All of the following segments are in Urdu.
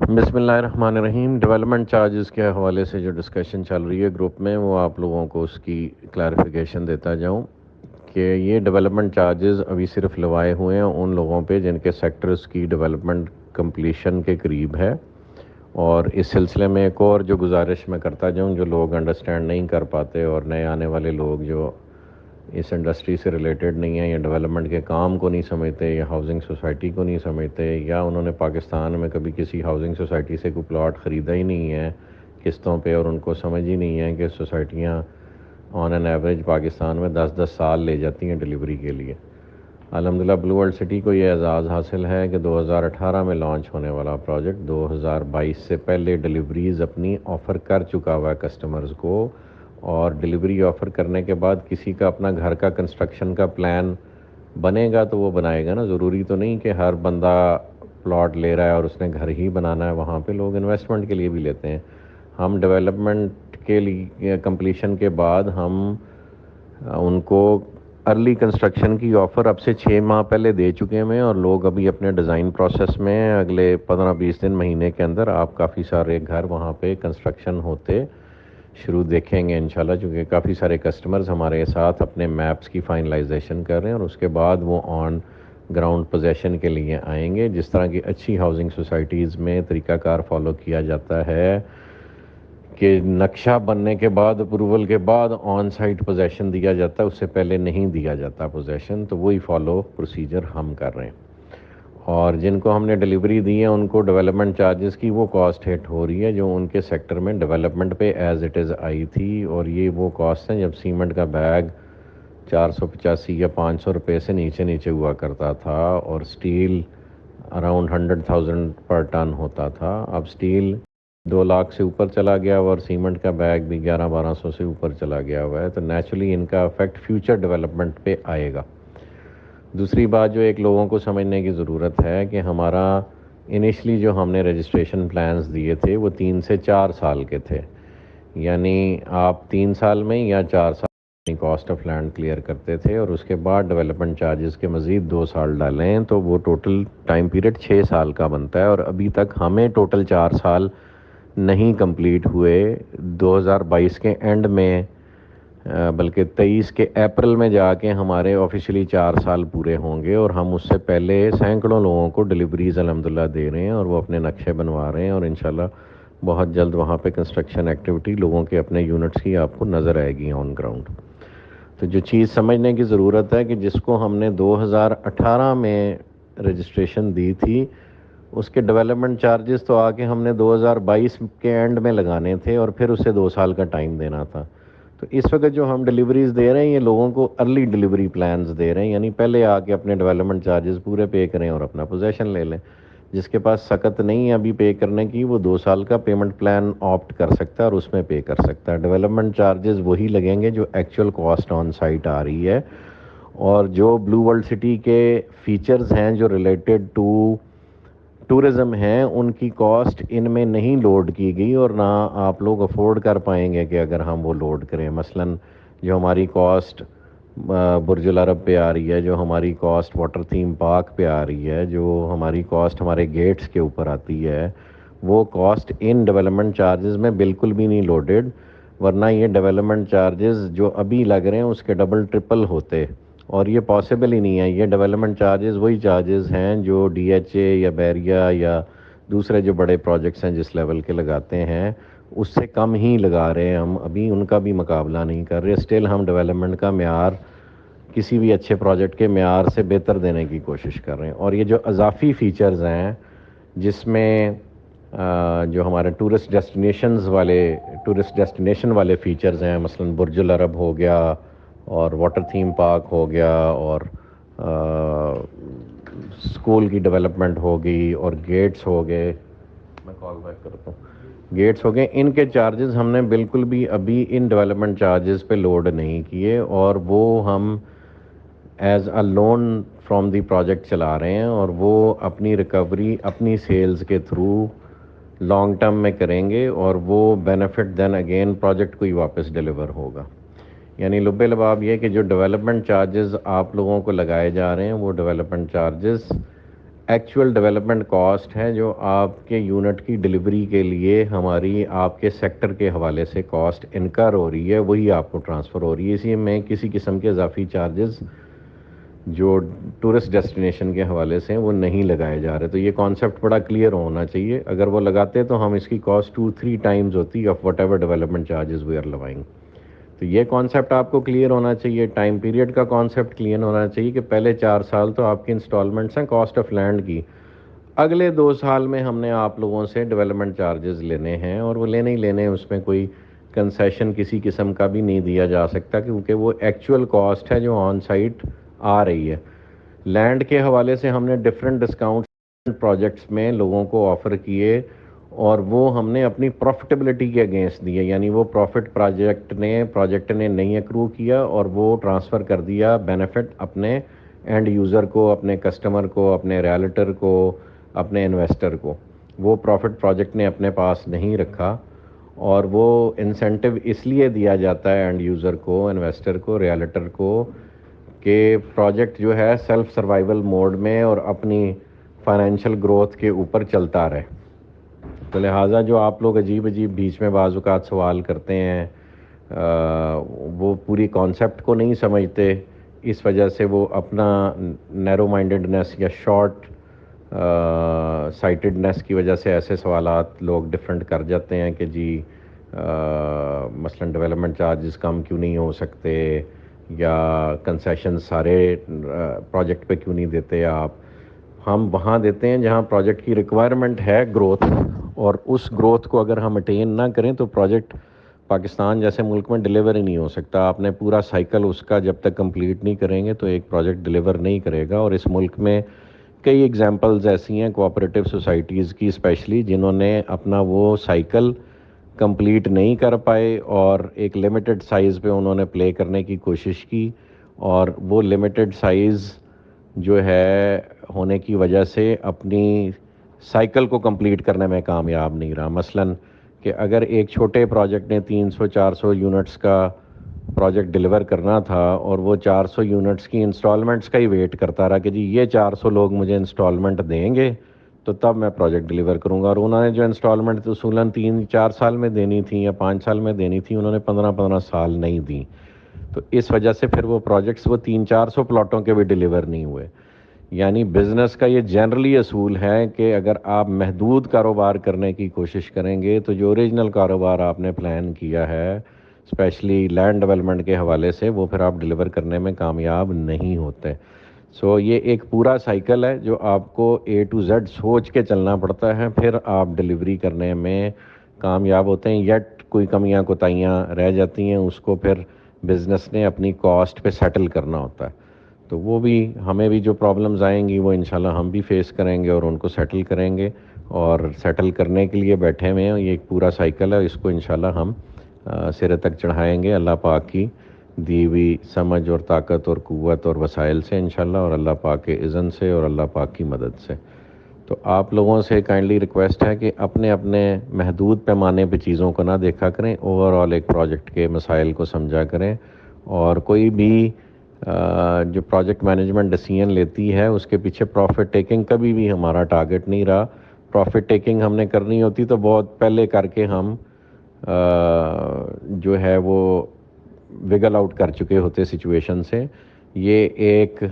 بسم اللہ الرحمن الرحیم۔ ڈیولپمنٹ چارجز کے حوالے سے جو ڈسکشن چل رہی ہے گروپ میں، وہ آپ لوگوں کو اس کی کلیریفیکیشن دیتا جاؤں کہ یہ ڈیولپمنٹ چارجز ابھی صرف لوائے ہوئے ہیں ان لوگوں پہ جن کے سیکٹرز کی ڈیولپمنٹ کمپلیشن کے قریب ہے۔ اور اس سلسلے میں ایک اور جو گزارش میں کرتا جاؤں، جو لوگ انڈرسٹینڈ نہیں کر پاتے اور نئے آنے والے لوگ جو اس انڈسٹری سے ریلیٹڈ نہیں ہیں یا ڈیولپمنٹ کے کام کو نہیں سمجھتے یا ہاؤسنگ سوسائٹی کو نہیں سمجھتے، یا انہوں نے پاکستان میں کبھی کسی ہاؤسنگ سوسائٹی سے کوئی پلاٹ خریدا ہی نہیں ہے قسطوں پہ، اور ان کو سمجھ ہی نہیں ہے کہ سوسائٹیاں آن این ایوریج پاکستان میں 10 سال لے جاتی ہیں ڈیلیوری کے لیے۔ الحمدللہ بلو ورلڈ سٹی کو یہ اعزاز حاصل ہے کہ 2018 میں لانچ ہونے والا پروجیکٹ 2022 سے پہلے ڈیلیوریز اپنی آفر کر چکا ہوا ہے کسٹمرز کو، اور ڈیلیوری آفر کرنے کے بعد کسی کا اپنا گھر کا کنسٹرکشن کا پلان بنے گا تو وہ بنائے گا نا۔ ضروری تو نہیں کہ ہر بندہ پلاٹ لے رہا ہے اور اس نے گھر ہی بنانا ہے، وہاں پہ لوگ انویسٹمنٹ کے لیے بھی لیتے ہیں۔ ہم ڈیولپمنٹ کے لیے کمپلیشن کے بعد ہم ان کو ارلی کنسٹرکشن کی آفر اب سے 6 ماہ پہلے دے چکے ہیں، اور لوگ ابھی اپنے ڈیزائن پروسیس میں اگلے 15-20 دن مہینے کے اندر آپ کافی سارے گھر وہاں پہ کنسٹرکشن ہوتے شروع دیکھیں گے انشاءاللہ، چونکہ کافی سارے کسٹمرز ہمارے ساتھ اپنے میپس کی فائنلائزیشن کر رہے ہیں، اور اس کے بعد وہ آن گراؤنڈ پوزیشن کے لیے آئیں گے۔ جس طرح کی اچھی ہاؤسنگ سوسائٹیز میں طریقہ کار فالو کیا جاتا ہے کہ نقشہ بننے کے بعد، اپروول کے بعد آن سائٹ پوزیشن دیا جاتا ہے، اس سے پہلے نہیں دیا جاتا پوزیشن، تو وہی فالو پروسیجر ہم کر رہے ہیں۔ اور جن کو ہم نے ڈیلیوری دی ہے ان کو ڈیولپمنٹ چارجز کی وہ کاسٹ ہٹ ہو رہی ہے جو ان کے سیکٹر میں ڈیولپمنٹ پہ ایز اٹ از آئی تھی، اور یہ وہ کاسٹ ہیں جب سیمنٹ کا بیگ 485 یا 500 روپے سے نیچے ہوا کرتا تھا، اور سٹیل اراؤنڈ 100,000 پر ٹن ہوتا تھا۔ اب سٹیل 2 لاکھ سے اوپر چلا گیا ہوا، اور سیمنٹ کا بیگ بھی 1100-1200 سے اوپر چلا گیا ہوا ہے، تو نیچرلی ان کا افیکٹ فیوچر ڈیولپمنٹ پہ آئے گا۔ دوسری بات جو ایک لوگوں کو سمجھنے کی ضرورت ہے کہ ہمارا انیشلی جو ہم نے رجسٹریشن پلانز دیے تھے وہ 3 سے 4 سال کے تھے، یعنی آپ 3 سال میں یا 4 سال میں کاسٹ آف لینڈ کلیئر کرتے تھے، اور اس کے بعد ڈیولپمنٹ چارجز کے مزید 2 سال ڈالیں تو وہ ٹوٹل ٹائم پیریڈ 6 سال کا بنتا ہے، اور ابھی تک ہمیں ٹوٹل 4 سال نہیں کمپلیٹ ہوئے۔ 2022 کے اینڈ میں بلکہ 23 کے اپریل میں جا کے ہمارے آفیشلی 4 سال پورے ہوں گے، اور ہم اس سے پہلے سینکڑوں لوگوں کو ڈیلیوریز الحمدللہ دے رہے ہیں، اور وہ اپنے نقشے بنوا رہے ہیں، اور انشاءاللہ بہت جلد وہاں پہ کنسٹرکشن ایکٹیویٹی لوگوں کے اپنے یونٹس کی آپ کو نظر آئے گی آن گراؤنڈ۔ تو جو چیز سمجھنے کی ضرورت ہے کہ جس کو ہم نے 2018 میں رجسٹریشن دی تھی اس کے ڈیولپمنٹ چارجز تو آ کے ہم نے 2022 کے اینڈ میں لگانے تھے، اور پھر اسے 2 سال کا ٹائم دینا تھا۔ تو اس وقت جو ہم ڈیلیوریز دے رہے ہیں یہ لوگوں کو ارلی ڈیلیوری پلانز دے رہے ہیں، یعنی پہلے آ کے اپنے ڈیولپمنٹ چارجز پورے پے کریں اور اپنا پوزیشن لے لیں۔ جس کے پاس سخت نہیں ہے ابھی پے کرنے کی، وہ 2 سال کا پیمنٹ پلان آپٹ کر سکتا ہے اور اس میں پے کر سکتا ہے۔ ڈیولپمنٹ چارجز وہی لگیں گے جو ایکچوئل کاسٹ آن سائٹ آ رہی ہے، اور جو بلو ورلڈ سٹی کے فیچرز ہیں جو ریلیٹڈ ٹو ٹورزم ہیں ان کی کاسٹ ان میں نہیں لوڈ کی گئی، اور نہ آپ لوگ افورڈ کر پائیں گے کہ اگر ہم وہ لوڈ کریں۔ مثلاً جو ہماری کاسٹ برج العرب پہ آ رہی ہے، جو ہماری کاسٹ واٹر تھیم پارک پہ آ رہی ہے، جو ہماری کاسٹ ہمارے گیٹس کے اوپر آتی ہے، وہ کاسٹ ان ڈیولپمنٹ چارجز میں بالکل بھی نہیں لوڈڈ، ورنہ یہ ڈیولپمنٹ چارجز جو ابھی لگ رہے ہیں اس کے ڈبل ٹرپل ہوتے، اور یہ پاسبل ہی نہیں ہے۔ یہ ڈیولپمنٹ چارجز وہی چارجز ہیں جو ڈی ایچ اے یا بیریا یا دوسرے جو بڑے پروجیکٹس ہیں جس لیول کے لگاتے ہیں اس سے کم ہی لگا رہے ہیں، ہم ابھی ان کا بھی مقابلہ نہیں کر رہے۔ اسٹل ہم ڈیولپمنٹ کا معیار کسی بھی اچھے پروجیکٹ کے معیار سے بہتر دینے کی کوشش کر رہے ہیں۔ اور یہ جو اضافی فیچرز ہیں جس میں جو ہمارے ٹورسٹ ڈیسٹینیشن والے فیچرز ہیں، مثلاً برج العرب ہو گیا، اور واٹر تھیم پارک ہو گیا، اور اسکول کی ڈیولپمنٹ ہو گئی، اور گیٹس ہو گئے، میں کال بیک کرتا ہوں، گیٹس ہو گئے، ان کے چارجز ہم نے بالکل بھی ابھی ان ڈیولپمنٹ چارجز پہ لوڈ نہیں کیے، اور وہ ہم as a loan from the project چلا رہے ہیں، اور وہ اپنی ریکوری اپنی سیلز کے تھرو لانگ ٹرم میں کریں گے، اور وہ بینیفٹ دین اگین پروجیکٹ کو ہی واپس ڈیلیور ہوگا۔ یعنی لب لباب یہ کہ جو ڈیولپمنٹ چارجز آپ لوگوں کو لگائے جا رہے ہیں وہ development charges actual development cost ہے جو آپ کے یونٹ کی ڈلیوری کے لیے ہماری آپ کے سیکٹر کے حوالے سے کاسٹ انکر ہو رہی ہے، وہی آپ کو ٹرانسفر ہو رہی ہے. اسی میں کسی قسم کے اضافی چارجز جو ٹورسٹ ڈیسٹینیشن کے حوالے سے ہیں وہ نہیں لگائے جا رہے. تو یہ کانسیپٹ بڑا کلیئر ہونا چاہیے. اگر وہ لگاتے تو ہم اس کی کاسٹ 2-3 ٹائمز ہوتی of whatever development charges we are levying. تو یہ کانسیپٹ آپ کو کلیئر ہونا چاہیے. ٹائم پیریڈ کا کانسیپٹ کلیئر ہونا چاہیے کہ پہلے 4 سال تو آپ کی انسٹالمنٹس ہیں کاسٹ آف لینڈ کی، اگلے 2 سال میں ہم نے آپ لوگوں سے ڈیولپمنٹ چارجز لینے ہیں، اور وہ لینے ہی لینے، اس میں کوئی کنسیشن کسی قسم کا بھی نہیں دیا جا سکتا، کیونکہ وہ ایکچوئل کاسٹ ہے جو آن سائٹ آ رہی ہے. لینڈ کے حوالے سے ہم نے ڈفرینٹ ڈسکاؤنٹ پروجیکٹس میں لوگوں کو آفر کیے، اور وہ ہم نے اپنی پروفٹیبلٹی کے اگینسٹ دیے، یعنی وہ پروفٹ پروجیکٹ نے نہیں ایکرو کیا اور وہ ٹرانسفر کر دیا بینیفٹ اپنے اینڈ یوزر کو، اپنے کسٹمر کو، اپنے ریالٹر کو، اپنے انویسٹر کو. وہ پروفٹ پروجیکٹ نے اپنے پاس نہیں رکھا، اور وہ انسینٹو اس لیے دیا جاتا ہے اینڈ یوزر کو، انویسٹر کو، ریالٹر کو، کہ پروجیکٹ جو ہے سیلف سروائیول موڈ میں اور اپنی فائنینشیل گروتھ کے اوپر چلتا رہے. تو لہٰذا جو آپ لوگ عجیب بیچ میں بعض اوقات سوال کرتے ہیں، وہ پوری کانسیپٹ کو نہیں سمجھتے، اس وجہ سے وہ اپنا نیرو مائنڈڈنیس یا شارٹ سائٹڈنیس کی وجہ سے ایسے سوالات لوگ ڈفرینٹ کر جاتے ہیں کہ جی مثلاً ڈیولپمنٹ چارجز کم کیوں نہیں ہو سکتے، یا کنسیشن سارے پروجیکٹ پہ کیوں نہیں دیتے آپ. ہم وہاں دیتے ہیں جہاں پروجیکٹ کی ریکوائرمنٹ ہے گروتھ، اور اس گروتھ کو اگر ہم اٹین نہ کریں تو پروجیکٹ پاکستان جیسے ملک میں ڈیلیور ہی نہیں ہو سکتا. آپ نے پورا سائیکل اس کا جب تک کمپلیٹ نہیں کریں گے تو ایک پروجیکٹ ڈیلیور نہیں کرے گا. اور اس ملک میں کئی ایگزامپلز ایسی ہیں کوآپریٹیو سوسائٹیز کی اسپیشلی، جنہوں نے اپنا وہ سائیکل کمپلیٹ نہیں کر پائے، اور ایک لمیٹڈ سائز پہ انہوں نے پلے کرنے کی کوشش کی، اور وہ لمیٹڈ سائز جو ہے ہونے کی وجہ سے اپنی سائیکل کو کمپلیٹ کرنے میں کامیاب نہیں رہا. مثلاً کہ اگر ایک چھوٹے پروجیکٹ نے 300-400 یونٹس کا پروجیکٹ ڈیلیور کرنا تھا، اور وہ 400 یونٹس کی انسٹالمنٹس کا ہی ویٹ کرتا رہا کہ جی یہ 400 لوگ مجھے انسٹالمنٹ دیں گے تو تب میں پروجیکٹ ڈیلیور کروں گا، اور انہوں نے جو انسٹالمنٹ اصولاً 3-4 سال میں دینی تھیں یا 5 سال میں دینی تھیں، انہوں نے 15 سال نہیں دیں. تو اس وجہ سے پھر وہ پروجیکٹس وہ 300-400 پلاٹوں کے بھی ڈیلیور نہیں ہوئے. یعنی بزنس کا یہ جنرلی اصول ہے کہ اگر آپ محدود کاروبار کرنے کی کوشش کریں گے تو جو اوریجنل کاروبار آپ نے پلان کیا ہے اسپیشلی لینڈ ڈیولپمنٹ کے حوالے سے، وہ پھر آپ ڈیلیور کرنے میں کامیاب نہیں ہوتے. سو یہ ایک پورا سائیکل ہے جو آپ کو A to Z سوچ کے چلنا پڑتا ہے، پھر آپ ڈیلیوری کرنے میں کامیاب ہوتے ہیں. یٹ کوئی کمیاں کوتاہیاں رہ جاتی ہیں، اس کو پھر بزنس نے اپنی کاسٹ پہ سیٹل کرنا ہوتا ہے. تو وہ بھی ہمیں بھی جو پرابلمز آئیں گی وہ انشاءاللہ ہم بھی فیس کریں گے اور ان کو سیٹل کریں گے، اور سیٹل کرنے کے لیے بیٹھے ہوئے ہیں. یہ ایک پورا سائیکل ہے، اس کو انشاءاللہ ہم سرے تک چڑھائیں گے اللہ پاک کی دی ہوئی سمجھ اور طاقت اور قوت اور وسائل سے انشاءاللہ، اور اللہ پاک کے اذن سے اور اللہ پاک کی مدد سے. تو آپ لوگوں سے کائنڈلی ریکویسٹ ہے کہ اپنے اپنے محدود پیمانے پہ چیزوں کو نہ دیکھا کریں، اوور آل ایک پروجیکٹ کے مسائل کو سمجھا کریں. اور کوئی بھی جو پروجیکٹ مینجمنٹ ڈیسیژن لیتی ہے اس کے پیچھے پروفٹ ٹیکنگ کبھی بھی ہمارا ٹارگٹ نہیں رہا. پروفٹ ٹیکنگ ہم نے کرنی ہوتی تو بہت پہلے کر کے ہم جو ہے وہ وگل آؤٹ کر چکے ہوتے سچویشن سے. یہ ایک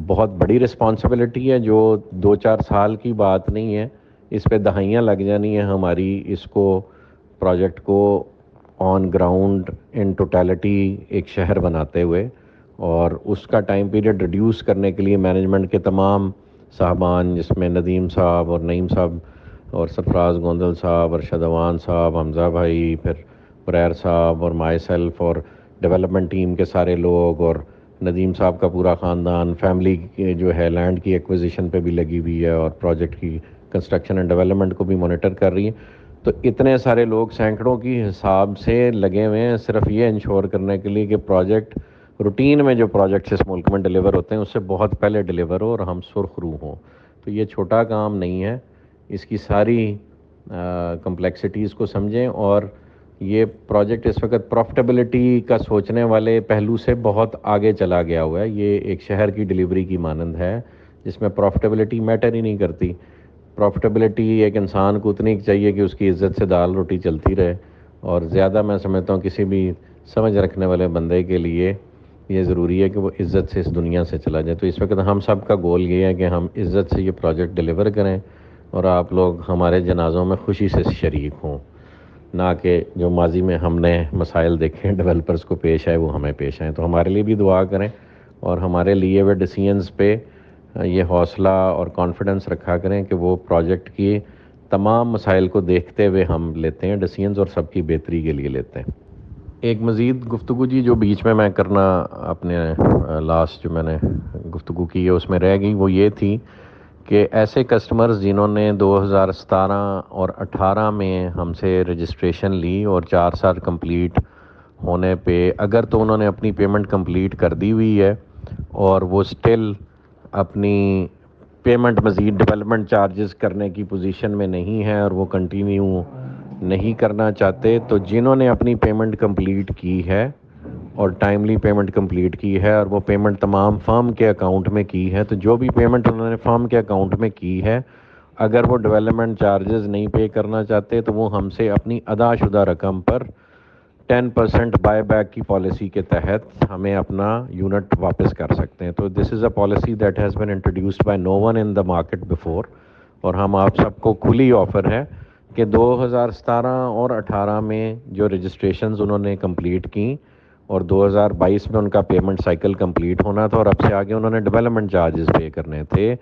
بہت بڑی رسپانسبلٹی ہے جو 2-4 سال کی بات نہیں ہے، اس پہ دہائیاں لگ جانی ہیں ہماری اس کو پروجیکٹ کو آن گراؤنڈ ان ٹوٹیلٹی ایک شہر بناتے ہوئے. اور اس کا ٹائم پیریڈ ریڈیوس کرنے کے لیے مینجمنٹ کے تمام صاحبان، جس میں ندیم صاحب اور نعیم صاحب اور سرفراز گوندل صاحب، ارشد اوان صاحب، حمزہ بھائی، پھر پریر صاحب اور مائی سیلف اور ڈیولپمنٹ ٹیم کے سارے لوگ، اور ندیم صاحب کا پورا خاندان، فیملی جو ہے لینڈ کی ایکوزیشن پہ بھی لگی ہوئی ہے اور پروجیکٹ کی کنسٹرکشن اینڈ ڈیولپمنٹ کو بھی مانیٹر کر رہی ہے. تو اتنے سارے لوگ سینکڑوں کی حساب سے لگے ہوئے ہیں صرف یہ انشور کرنے کے لیے کہ پروجیکٹ روٹین میں جو پروجیکٹس اس ملک میں ڈیلیور ہوتے ہیں اس سے بہت پہلے ڈیلیور ہو اور ہم سرخ روح ہوں. تو یہ چھوٹا کام نہیں ہے، اس کی ساری کمپلیکسٹیز کو سمجھیں. اور یہ پروجیکٹ اس وقت پروفٹیبلٹی کا سوچنے والے پہلو سے بہت آگے چلا گیا ہوا ہے. یہ ایک شہر کی ڈیلیوری کی مانند ہے جس میں پروفٹیبلٹی میٹر ہی نہیں کرتی. پروفٹیبلٹی ایک انسان کو اتنی چاہیے کہ اس کی عزت سے دال روٹی چلتی رہے, اور زیادہ میں سمجھتا ہوں کسی بھی سمجھ رکھنے والے بندے کے لیے یہ ضروری ہے کہ وہ عزت سے اس دنیا سے چلا جائے. تو اس وقت ہم سب کا گول یہ ہے کہ ہم عزت سے یہ پروجیکٹ ڈیلیور کریں اور آپ لوگ ہمارے جنازوں میں خوشی سے شریک ہوں, نہ کہ جو ماضی میں ہم نے مسائل دیکھے ڈیولپرز کو پیش آئے وہ ہمیں پیش آئیں. تو ہمارے لیے بھی دعا کریں اور ہمارے لیے وہ ڈیسیژنز پہ یہ حوصلہ اور کانفیڈنس رکھا کریں کہ وہ پروجیکٹ کی تمام مسائل کو دیکھتے ہوئے ہم لیتے ہیں ڈیسیژنز اور سب کی بہتری کے لیے لیتے ہیں. ایک مزید گفتگو جی جو بیچ میں کرنا اپنے لاسٹ جو میں نے گفتگو کی ہے اس میں رہ گئی, وہ یہ تھی کہ ایسے کسٹمرز جنہوں نے 2017 اور 18 میں ہم سے رجسٹریشن لی اور 4 سال کمپلیٹ ہونے پہ اگر تو انہوں نے اپنی پیمنٹ کمپلیٹ کر دی ہوئی ہے اور وہ سٹل اپنی پیمنٹ مزید ڈیولپمنٹ چارجز کرنے کی پوزیشن میں نہیں ہے اور وہ کنٹینیو نہیں کرنا چاہتے, تو جنہوں نے اپنی پیمنٹ کمپلیٹ کی ہے اور ٹائملی پیمنٹ کمپلیٹ کی ہے اور وہ پیمنٹ تمام فرم کے اکاؤنٹ میں کی ہے, تو جو بھی پیمنٹ انہوں نے فرم کے اکاؤنٹ میں کی ہے اگر وہ ڈیولپمنٹ چارجز نہیں پے کرنا چاہتے تو وہ ہم سے اپنی ادا شدہ رقم پر 10% بائی بیک کی پالیسی کے تحت ہمیں اپنا یونٹ واپس کر سکتے ہیں. تو this is a policy that has been introduced by no one in the market before, اور ہم آپ سب کو کھلی آفر ہے کہ 2017 اور 18 میں جو رجسٹریشنز انہوں نے کمپلیٹ کی اور 2022 میں ان کا پیمنٹ سائیکل کمپلیٹ ہونا تھا اور اب سے آگے انہوں نے ڈیولپمنٹ چارجز پے کرنے تھے,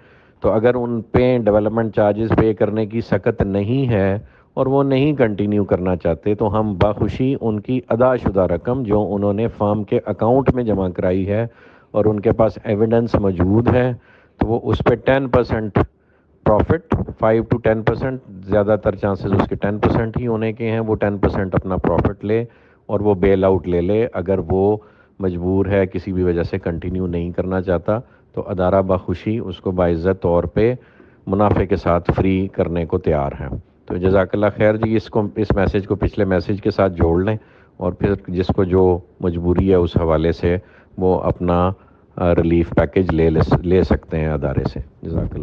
تو اگر ان پہ ڈیولپمنٹ چارجز پے کرنے کی سخت نہیں ہے اور وہ نہیں کنٹینیو کرنا چاہتے تو ہم بخوشی ان کی ادا شدہ رقم جو انہوں نے فارم کے اکاؤنٹ میں جمع کرائی ہے اور ان کے پاس ایویڈنس موجود ہے تو وہ اس پہ 10% پروفٹ 5 to 10%, زیادہ تر چانسز اس کے 10% ہی ہونے کے ہیں, وہ 10% اپنا پروفٹ لے اور وہ بیل آؤٹ لے لے اگر وہ مجبور ہے کسی بھی وجہ سے کنٹینیو نہیں کرنا چاہتا, تو ادارہ بخوشی اس کو باعزت طور پہ منافع کے ساتھ فری کرنے کو تیار ہے. تو جزاک اللہ خیر جی, اس میسیج کو پچھلے میسیج کے ساتھ جوڑ لیں اور پھر جس کو جو مجبوری ہے اس حوالے سے وہ اپنا ریلیف پیکیج لے سکتے ہیں ادارے سے. جزاک اللہ.